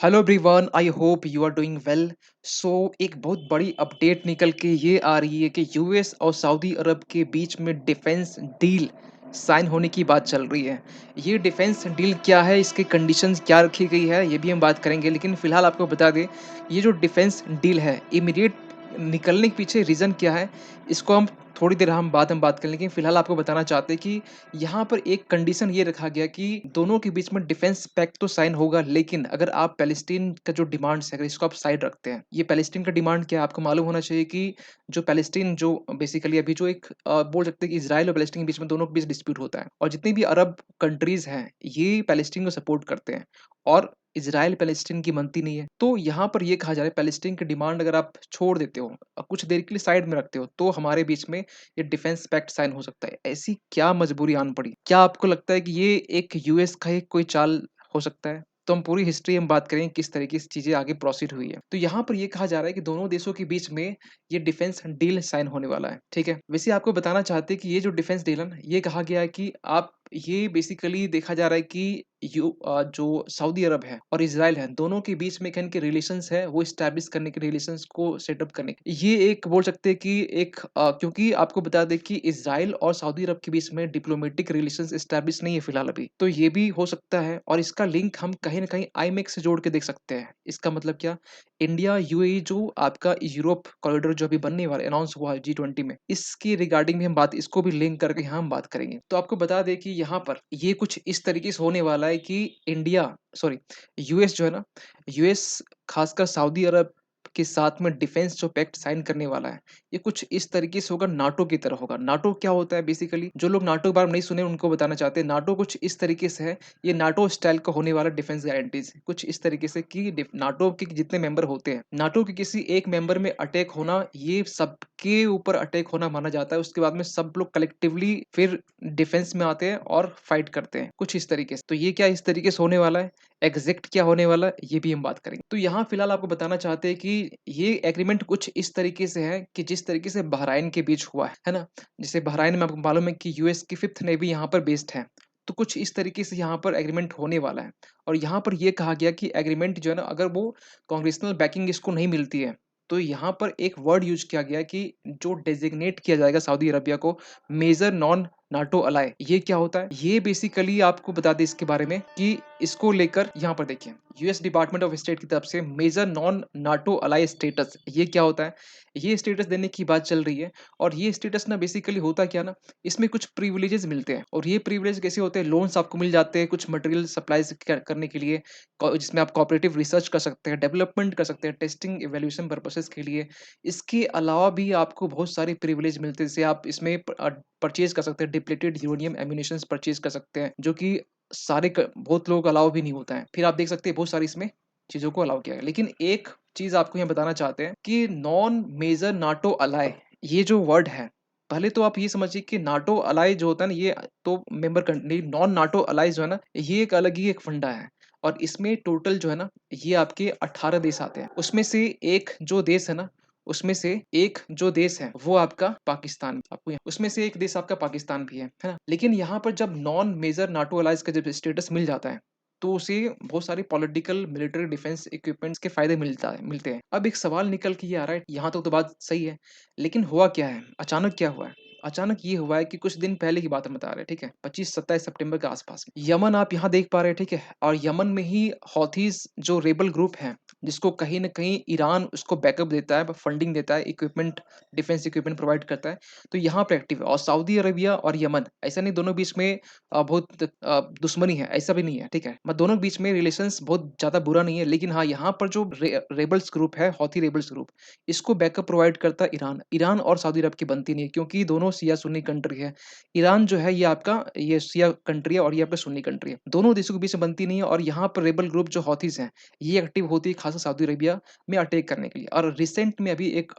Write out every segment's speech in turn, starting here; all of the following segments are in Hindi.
Hello everyone, I hope you are doing well. So एक बहुत बड़ी अपडेट निकल के ये आ रही है कि यूएस और सऊदी अरब के बीच में डिफेंस डील साइन होने की बात चल रही है। ये डिफेंस डील क्या है, इसके कंडीशंस क्या रखी गई है, ये भी हम बात करेंगे। लेकिन फिलहाल आपको बता दें, ये जो डिफेंस डील है इमीडिएट निकलने के पीछे रीज़न क्या है, इसको हम थोड़ी देर हम बाद में बात करें। लेकिन फिलहाल आपको बताना चाहते हैं कि यहाँ पर एक कंडीशन ये रखा गया कि दोनों के बीच में डिफेंस पैक्ट तो साइन होगा, लेकिन अगर आप पैलेस्टीन का जो डिमांड्स है, अगर इसको आप साइड रखते हैं, ये पैलेस्टीन का डिमांड क्या है आपको मालूम होना चाहिए कि जो पैलेस्टीन जो बेसिकली अभी जो एक बोल सकते हैं कि इजराइल और पैलेस्टीन के बीच में दोनों के बीच डिस्प्यूट होता है, और जितनी भी अरब कंट्रीज हैं ये पैलेस्टीन को सपोर्ट करते हैं, और इजराइल पैलेस्टीन की मनती नहीं है। तो यहाँ पर ये कहा जा रहा है पैलेस्टीन की डिमांड अगर आप छोड़ देते हो, कुछ देर के लिए साइड में रखते हो, तो हमारे बीच में ये डिफेंस पैक्ट साइन हो सकता है। ऐसी क्या मजबूरी आन पड़ी? क्या आपको लगता है कि ये एक यूएस का एक कोई चाल हो सकता है? तो हम पूरी हिस्ट्री हम बात करेंगे किस तरीके से चीजें आगे प्रोसीड हुई है। तो यहाँ पर ये कहा जा रहा है कि दोनों देशों के बीच में ये डिफेंस डील साइन होने वाला है। ठीक है, वैसे आपको बताना चाहते हैं कि ये जो डिफेंस डील है ना, ये कहा गया है कि आप ये बेसिकली देखा जा रहा है कि जो सऊदी अरब है और इजराइल है, दोनों के बीच में इनके रिलेशंस है वो स्टैब्लिश करने के, रिलेशंस को सेटअप करने के, ये एक बोल सकते हैं कि एक क्योंकि आपको बता दें कि इजराइल और सऊदी अरब के बीच में डिप्लोमेटिक रिलेशंस स्टैब्लिश नहीं है फिलहाल अभी, तो ये भी हो सकता है। और इसका लिंक हम कहीं ना कहीं आईमेक्स से जोड़ के देख सकते हैं। इसका मतलब क्या, इंडिया यूएई जो आपका यूरोप कॉरिडोर जो अभी बनने वाला अनाउंस हुआ है G20 में, इसकी रिगार्डिंग भी हम बात, इसको भी लिंक करके यहाँ हम बात करेंगे। तो आपको बता दें कि यहाँ पर ये कुछ इस तरीके से होने वाला है कि इंडिया सॉरी यूएस जो है ना, यूएस खासकर सऊदी अरब के साथ में डिफेंस जो पैक्ट साइन करने वाला है, ये कुछ इस तरीके से होगा, नाटो की तरह होगा। नाटो क्या होता है बेसिकली, जो लोग नाटो के बारे में नहीं सुने उनको बताना चाहते हैं, नाटो कुछ इस तरीके से है, ये नाटो स्टाइल का होने वाला डिफेंस गारंटीज कुछ इस तरीके से कि नाटो के जितने मेंबर होते हैं, नाटो के किसी एक मेंबर में अटैक होना, ये सबके ऊपर अटैक होना माना जाता है। उसके बाद में सब लोग कलेक्टिवली फिर डिफेंस में आते हैं और फाइट करते हैं, कुछ इस तरीके से। तो ये क्या इस तरीके से होने वाला है, एग्जैक्ट क्या होने वाला है, ये भी हम बात करेंगे। तो यहाँ फिलहाल आपको बताना चाहते हैं कि ये एग्रीमेंट कुछ इस तरीके से है कि जिस तरीके से बहराइन के बीच हुआ है ना, जैसे बहराइन में आपको मालूम है कि यूएस की फिफ्थ नेवी यहाँ पर बेस्ड है, तो कुछ इस तरीके से यहाँ पर एग्रीमेंट होने वाला है। और यहाँ पर ये कहा गया कि एग्रीमेंट जो है ना, अगर वो कांग्रेसनल बैकिंग इसको नहीं मिलती है, तो यहाँ पर एक वर्ड यूज किया गया कि जो डेजिग्नेट किया जाएगा सऊदी अरबिया को मेजर नॉन नाटो अलाय। ये क्या होता है, ये बेसिकली आपको बता दें इसके बारे में कि इसको लेकर यहाँ पर देखिए, यूएस डिपार्टमेंट ऑफ स्टेट की तरफ से मेजर नॉन नाटो अलाय स्टेटस, ये क्या होता है, ये स्टेटस देने की बात चल रही है। और ये स्टेटस ना बेसिकली होता क्या ना, इसमें कुछ प्रिविलेजेस मिलते हैं, और ये प्रिविलेज कैसे होते हैं, लोन्स आपको मिल जाते हैं कुछ मटेरियल सप्लाईज करने के लिए, जिसमें आप कोऑपरेटिव रिसर्च कर सकते हैं, डेवलपमेंट कर सकते हैं, टेस्टिंग इवैल्यूएशन पर्पसेस के लिए। इसके अलावा भी आपको बहुत सारे प्रिविलेज मिलते हैं, जैसे आप इसमें परचेज कर सकते हैं, डिप्लीटेड यूरेनियम एम्यूनेशन परचेज कर सकते हैं, जो कि बहुत लोग अलाउ भी नहीं होता है। फिर आप देख सकते हैं बहुत सारी इसमें चीजों को अलाउ किया है। लेकिन एक चीज आपको यहाँ बताना चाहते हैं कि नॉन मेजर नाटो अलाय, ये जो वर्ड है, पहले तो आप ये समझिए कि नाटो अलाय जो होता है ना, ये तो मेंबर कंट्री, नॉन नाटो अलाय जो है ना, ये एक अलग ही एक फंडा है। और इसमें टोटल जो है ना, ये आपके 18 देश आते हैं। उसमें से एक जो देश है ना, उसमें से एक जो देश है वो आपका पाकिस्तान, आपको उसमें से एक देश आपका पाकिस्तान भी है ना। लेकिन यहाँ पर जब नॉन मेजर नाटो अलायंस का जब स्टेटस मिल जाता है, तो उसे बहुत सारी पॉलिटिकल मिलिट्री डिफेंस इक्विपमेंट्स के फायदे मिलते हैं। अब एक सवाल निकल के ये आ रहा है, यहाँ तक तो बात सही है, लेकिन हुआ क्या है, अचानक क्या हुआ है? अचानक ये हुआ है कि कुछ दिन पहले की बात हम बता रहे हैं, ठीक है, 25-27 सितंबर के आसपास यमन आप यहाँ देख पा रहे हैं, ठीक है, और यमन में ही हौथीज जो रेबल ग्रुप है, जिसको कहीं न कहीं ईरान उसको बैकअप देता है, फंडिंग देता है, इक्विपमेंट, डिफेंस इक्विपमेंट प्रोवाइड करता है। तो यहाँ पे एक्टिव है। और सऊदी अरेबिया और यमन, ऐसा नहीं दोनों बीच में बहुत दुश्मनी है, ऐसा भी नहीं है, ठीक है। दोनों के बीच में रिलेशंस बहुत ज़्यादा बुरा नहीं है, लेकिन हाँ, यहाँ पर जो रेबल्स ग्रुप है, हौथी रेबल्स ग्रुप, इसको बैकअप प्रोवाइड करता है ईरान। ईरान और सऊदी अरब की बनती नहीं है, क्योंकि दोनों शिया सुन्नी कंट्री है। ईरान जो है ये आपका ये शिया कंट्री है, और ये आपका सुन्नी कंट्री है। दोनों देशों के बीच में बनती नहीं है, और यहाँ पर रेबल ग्रुप जो हौथीज हैं, ये एक्टिव होती है खासकर सऊदी अरेबिया में अटैक करने के लिए। और रिसेंट में अभी एक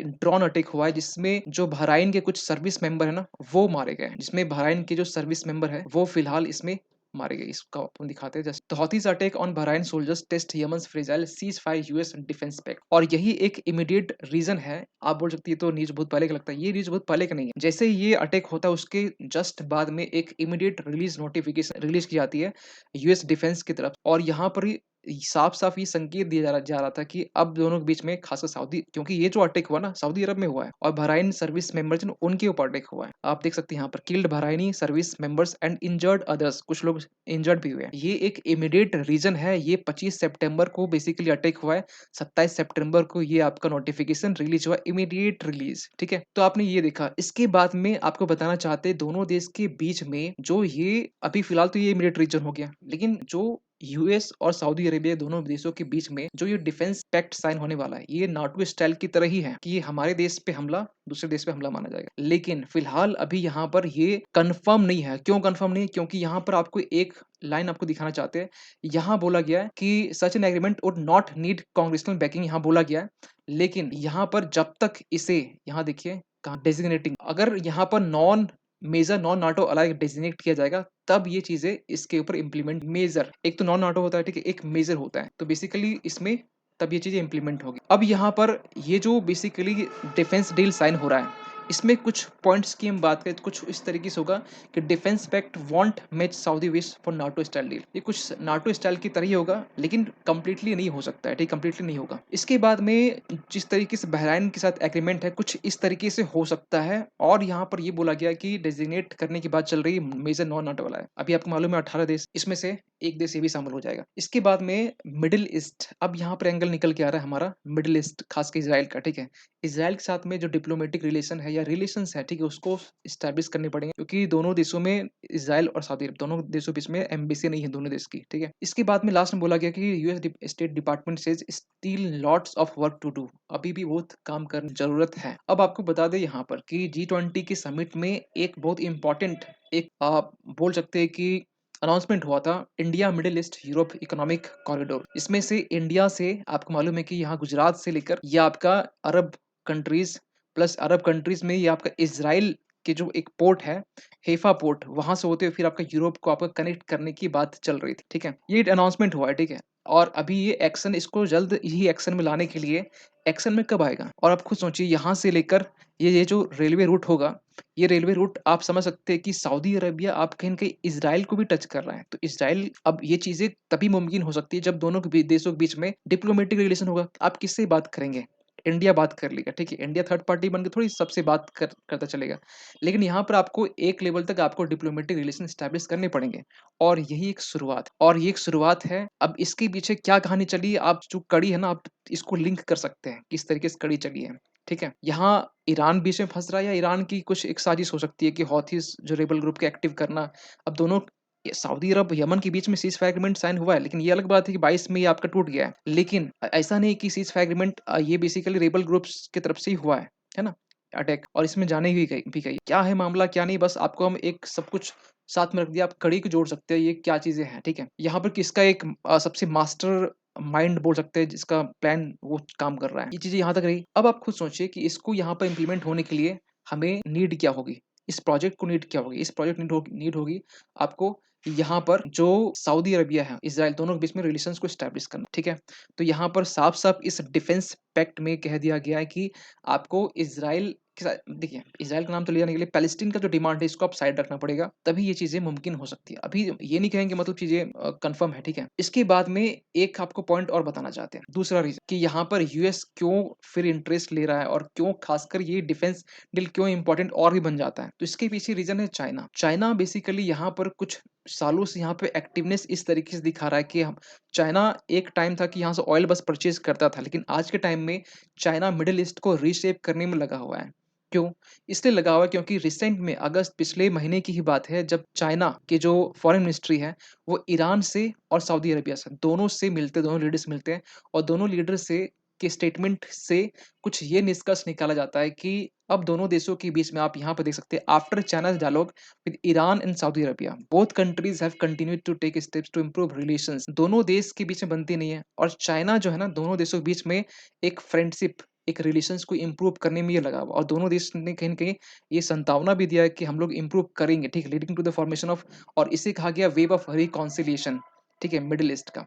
ड्रोन अटैक हुआ है, जिसमें जो बहराइन के कुछ सर्विस मेंबर है ना, वो मारे गए, जिसमें बहराइन के जो सर्विस मेंबर है वो फिलहाल इसमें मारे गए। इसका अपन दिखाते हैं जस्ट, तो Houthis attack on Bahrain soldiers test Yemen's fragile ceasefire US defence pact. और यही एक इमीडिएट रीजन है। आप बोल सकती है तो न्यूज बहुत पहले का लगता है, ये न्यूज बहुत पहले का नहीं है। जैसे ये अटैक होता है उसके जस्ट बाद में एक इमीडिएट रिलीज नोटिफिकेशन रिलीज की जाती है यूएस डिफेंस की तरफ, और यहाँ पर साफ-साफ ये संकेत दिया जा रहा था कि अब दोनों के बीच में खासकर सऊदी, क्योंकि ये जो अटैक हुआ ना सऊदी अरब में हुआ है और बहरीन सर्विस मेंबर्स हैं उनके ऊपर अटैक हुआ है। आप देख सकते हैं यहाँ पर killed Bahraini service members and injured others, कुछ लोग इंजर्ड भी हुए हैं। ये एक इमीडिएट रीजन है, ये 25 सितंबर को बेसिकली अटैक हुआ है। 27 सितंबर को ये आपका नोटिफिकेशन रिलीज हुआ, इमीडिएट रिलीज, ठीक है। तो आपने ये देखा, इसके बाद में आपको बताना चाहते हैं दोनों देश के बीच में जो ये अभी फिलहाल तो ये इमीडिएट रीजन हो गया, लेकिन जो यूएस और सऊदी अरेबिया दोनों देशों के बीच में जो ये डिफेंस पैक्ट साइन होने वाला है, ये नाटो स्टाइल की तरह ही है कि ये हमारे देश पे हमला, दूसरे देश पे हमला माना जाएगा। लेकिन फिलहाल अभी यहाँ पर ये कंफर्म नहीं है। क्यों कंफर्म नहीं है? क्योंकि यहाँ पर आपको एक लाइन आपको दिखाना चाहते हैं। यहाँ बोला गया है कि such an agreement would not need congressional banking, यहाँ बोला गया है। लेकिन यहाँ पर जब तक इसे, यहाँ देखिए कहाँ डेजिग्नेटिंग, अगर यहाँ पर मेजर नॉन नाटो अलाइ डेजिग्नेट किया जाएगा तब ये चीजें इसके ऊपर इम्प्लीमेंट, मेजर एक तो नॉन नाटो होता है, ठीक है, एक मेजर होता है, तो बेसिकली इसमें तब ये चीजें इम्प्लीमेंट होगी। अब यहाँ पर ये जो बेसिकली डिफेंस डील साइन हो रहा है, इसमें कुछ पॉइंट्स की हम बात करें तो कुछ इस तरीके से होगा कि defence pact won't match Saudi wish for NATO style deal. ये कुछ नाटो स्टाइल की तरह ही होगा, लेकिन कंप्लीटली नहीं हो सकता है, ठीक, कंप्लीटली नहीं होगा। इसके बाद में जिस तरीके से बहरीन के साथ एग्रीमेंट है, कुछ इस तरीके से हो सकता है। और यहाँ पर ये बोला गया कि डेजिग्नेट करने की बात चल रही है, मेजर नॉन नाटो वाला है। अभी आपको मालूम है 18 देश, इसमें से एक देश ये भी शामिल हो जाएगा। इसके बाद में मिडिल ईस्ट, अब यहाँ पर एंगल निकल के आ रहा है हमारा मिडिल ईस्ट, खास कर इसराइल का, ठीक है। इसराइल के साथ में जो डिप्लोमेटिक रिलेशन है या रिलेशंस है, ठीक है, उसको स्टैब्लिश करने पड़ेंगे, क्योंकि दोनों देशों में, इसराइल और सऊदी अरब दोनों देशों के बीच में एम्बेसी नहीं है दोनों देश की, ठीक है। इसके बाद में लास्ट में बोला गया कि US State Department says still lots of work to do, अभी भी बहुत काम करने की जरूरत है। अब आपको बता दें यहाँ पर कि G20 के समिट में एक बहुत इंपॉर्टेंट, एक आप बोल सकते हैं कि अनाउंसमेंट हुआ था, India middle east Europe economic corridor. इसमें से इंडिया से आपको मालूम है कि यहाँ गुजरात से लेकर ये आपका अरब कंट्रीज, प्लस अरब कंट्रीज में ये आपका इजराइल के जो एक पोर्ट है, हेफा पोर्ट, वहां से होते हुए फिर आपका यूरोप को आपका कनेक्ट करने की बात चल रही थी, ठीक है। ये अनाउंसमेंट हुआ है, ठीक है। और अभी ये एक्शन, इसको जल्द ही एक्शन में लाने के लिए, एक्शन में कब आएगा? और आप खुद सोचिए, यहाँ से लेकर ये जो रेलवे रूट होगा, ये रेलवे रूट आप समझ सकते हैं कि सऊदी अरेबिया आप कहीं न कहीं इज़राइल को भी टच कर रहा है। तो इज़राइल, अब ये चीज़ें तभी मुमकिन हो सकती है जब दोनों के देशों के बीच में डिप्लोमेटिक रिलेशन होगा। आप किससे बात करेंगे? इंडिया बात कर लेगा, ठीक है। इंडिया थर्ड पार्टी बन के थोड़ी सबसे बात करता चलेगा। लेकिन यहाँ पर आपको एक लेवल तक आपको डिप्लोमेटिक रिलेशन एस्टेब्लिश करने पड़ेंगे, और यही एक शुरुआत, और ये एक शुरुआत है। अब इसके पीछे क्या कहानी चली है, आप जो कड़ी है ना, आप इसको लिंक कर सकते हैं, किस तरीके से कड़ी चली है, ठीक है। यहाँ ईरान बीच में फँस रहा है, या ईरान की कुछ एक साजिश हो सकती है कि हौथीस जो रेबल ग्रुप के एक्टिव करना। अब दोनों, ये सऊदी अरब, यमन के बीच में सीज़ फायर एग्रीमेंट साइन हुआ है, लेकिन ये अलग बात है कि 22 में ये आपका टूट गया है। लेकिन ऐसा नहीं कि सीज़ फायर एग्रीमेंट ये बेसिकली रेबल ग्रुप्स की तरफ से ही हुआ है ना? अटैक, और इसमें जाने भी गई। क्या है मामला, क्या नहीं, बस आपको हम एक सब कुछ साथ में रख दिया, आप कड़ी को जोड़ सकते हैं, ये क्या चीज़ें हैं, ठीक है। यहाँ पर किसका एक सबसे मास्टर माइंड बोल सकते हैं, जिसका प्लान वो काम कर रहा है। ये चीज़ें यहाँ तक रही। अब आप खुद सोचिए कि इसको यहाँ पर इम्प्लीमेंट होने के लिए हमें नीड क्या होगी? इस प्रोजेक्ट को नीड क्या होगी? इस प्रोजेक्ट नीड होगी आपको यहाँ पर जो सऊदी अरेबिया है, इज़राइल, दोनों के बीच में रिलेशंस को एस्टेब्लिश करना, ठीक है। तो यहाँ पर साफ-साफ इस डिफेंस पैक्ट में कह दिया गया है कि आपको इज़राइल के साथ, देखिए, इज़राइल का नाम तो ले जाने के लिए पैलेस्टीन का जो डिमांड है, इसको आप साइड रखना पड़ेगा, तभी ये चीज़ें मुमकिन हो सकती है। अभी ये नहीं कहेंगे मतलब चीज़ें कन्फर्म है, ठीक है। इसके बाद में एक आपको पॉइंट और बताना चाहते हैं, दूसरा रीज़न कि यहाँ पर यूएस क्यों फिर इंटरेस्ट ले रहा है, और क्यों खासकर ये डिफेंस डील क्यों इम्पोर्टेंट और भी बन जाता है। तो इसके पीछे रीज़न है चाइना। चाइना बेसिकली यहाँ पर कुछ सालों से यहाँ पे एक्टिवनेस इस तरीके से दिखा रहा है कि हम, चाइना एक टाइम था कि यहाँ से ऑयल बस परचेज़ करता था, लेकिन आज के टाइम में चाइना मिडल ईस्ट को रीशेप करने में लगा हुआ है। क्यों? इसलिए लगा हुआ है क्योंकि रिसेंट में अगस्त पिछले महीने की ही बात है, जब चाइना के जो फॉरेन मिनिस्ट्री है, वो ईरान से और सऊदी अरेबिया से, दोनों से मिलते, दोनों लीडर्स मिलते हैं, और दोनों लीडर से के स्टेटमेंट से कुछ ये निष्कर्ष निकाला जाता है कि अब दोनों देशों के बीच में, आप यहाँ पे देख सकते हैं, after China's dialogue with Iran and Saudi Arabia, both countries have continued to take steps to improve relations. दोनों देश के बीच में बनती नहीं है, और चाइना जो है ना, दोनों देशों के बीच में एक फ्रेंडशिप, एक रिलेशंस को इम्प्रूव करने में ये लगा हुआ, और दोनों देश ने कहीं न कहीं ये संभावना भी दिया है कि हम लोग इम्प्रूव करेंगे, ठीक है, leading to the formation of, और इसे कहा गया वेव ऑफ रिकॉन्सिलिएशन, ठीक है, मिडल ईस्ट का।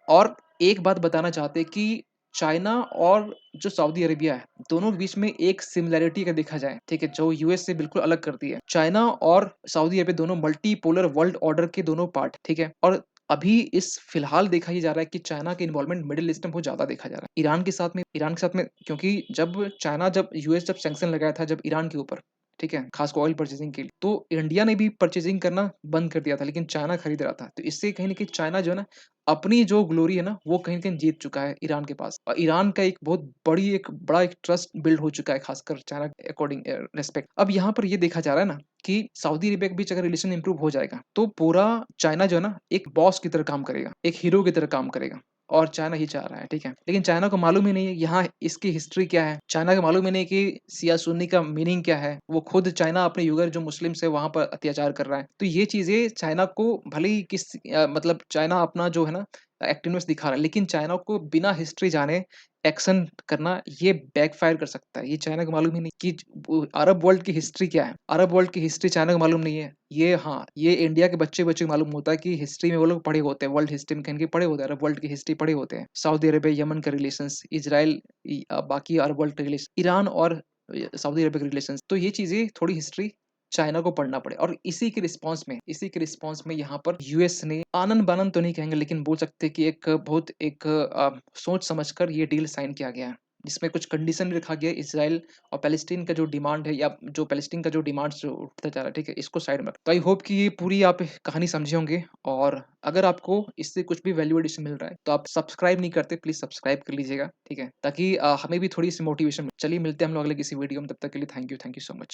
और एक बात बताना चाहते हैं कि चाइना और जो सऊदी अरेबिया है, दोनों के बीच में एक सिमिलैरिटी अगर देखा जाए, ठीक है, जो यूएस से बिल्कुल अलग करती है। चाइना और सऊदी अरेबिया दोनों मल्टीपोलर वर्ल्ड ऑर्डर के दोनों पार्ट, ठीक है, और अभी इस फिलहाल देखा ये जा रहा है कि चाइना का इन्वॉल्वमेंट मिडल ईस्ट में बहुत ज़्यादा देखा जा रहा है। ईरान के साथ में क्योंकि जब यूएस जब सैंक्शन लगाया था जब ईरान के ऊपर, ठीक है? खासकर ऑयल परचेज़िंग के लिए, तो इंडिया ने भी परचेज़िंग करना बंद कर दिया था, लेकिन चाइना खरीद रहा था। तो इससे कहीं न कहीं चाइना जो है ना, अपनी जो ग्लोरी है ना, वो कहीं न कहीं जीत चुका है ईरान के पास। और ईरान का एक बड़ा एक ट्रस्ट बिल्ड हो चुका है, खासकर चाइना के रिस्पेक्ट। अब यहाँ पर ये देखा जा रहा है ना कि सऊदी अरेबिया के बीच अगर रिलेशन इंप्रूव हो जाएगा, तो पूरा चाइना जो है ना, एक बॉस की तरह काम करेगा, एक हीरो की तरह काम करेगा। और चाइना ही चाह रहा है, ठीक है? लेकिन चाइना को मालूम ही नहीं है यहाँ इसकी हिस्ट्री क्या है। चाइना को मालूम ही नहीं कि शिया सुन्नी का मीनिंग क्या है। वो खुद चाइना अपने यूगर जो मुस्लिम्स है वहाँ पर अत्याचार कर रहा है। तो ये चीज़ें चाइना को भले ही मतलब चाइना अपना जो है ना एक्टिवनेस दिखा रहा है, लेकिन चाइना को बिना हिस्ट्री जाने एक्शन करना ये बैकफायर कर सकता है। ये चाइना को मालूम ही नहीं कि अरब वर्ल्ड की हिस्ट्री क्या है। अरब वर्ल्ड की हिस्ट्री चाइना को मालूम नहीं है। ये इंडिया के बच्चे-बच्चे को मालूम होता है कि हिस्ट्री में वो लोग पढ़े होते हैं, वर्ल्ड हिस्ट्री में कहीं न कहीं पढ़े होते हैं, अरब वर्ल्ड की हिस्ट्री पढ़े होते हैं। सऊदी अरेबिया, यमन के रिलेशंस, इज़राइल बाकी अरब वर्ल्ड के रिलेशन, ईरान और सऊदी अरेबिया के रिलेशंस। तो ये चीज़ें थोड़ी हिस्ट्री चाइना को पढ़ना पड़े और इसी के रिस्पॉन्स में यहाँ पर यूएस ने आनन-बानन तो नहीं कहेंगे, लेकिन बोल सकते हैं कि सोच समझकर ये डील साइन किया गया है। जिसमें कुछ कंडीशन भी रखा गया है, इज़राइल और पैलेस्टीन का जो डिमांड है, या जो पैलेस्टीन का जो डिमांड्स जो उठता जा रहा है, ठीक है? इसको साइड में तो आई होप कि ये पूरी आप कहानी समझे होंगे। और अगर आपको इससे कुछ भी वैल्यू एडिशन मिल रहा है, तो आप सब्सक्राइब नहीं करते, प्लीज़ सब्सक्राइब कर लीजिएगा, ठीक है? ताकि हमें भी थोड़ी-सी मोटिवेशन चलिए मिलते हैं हम लोग अगले किसी वीडियो में, तब तक के लिए थैंक यू सो मच।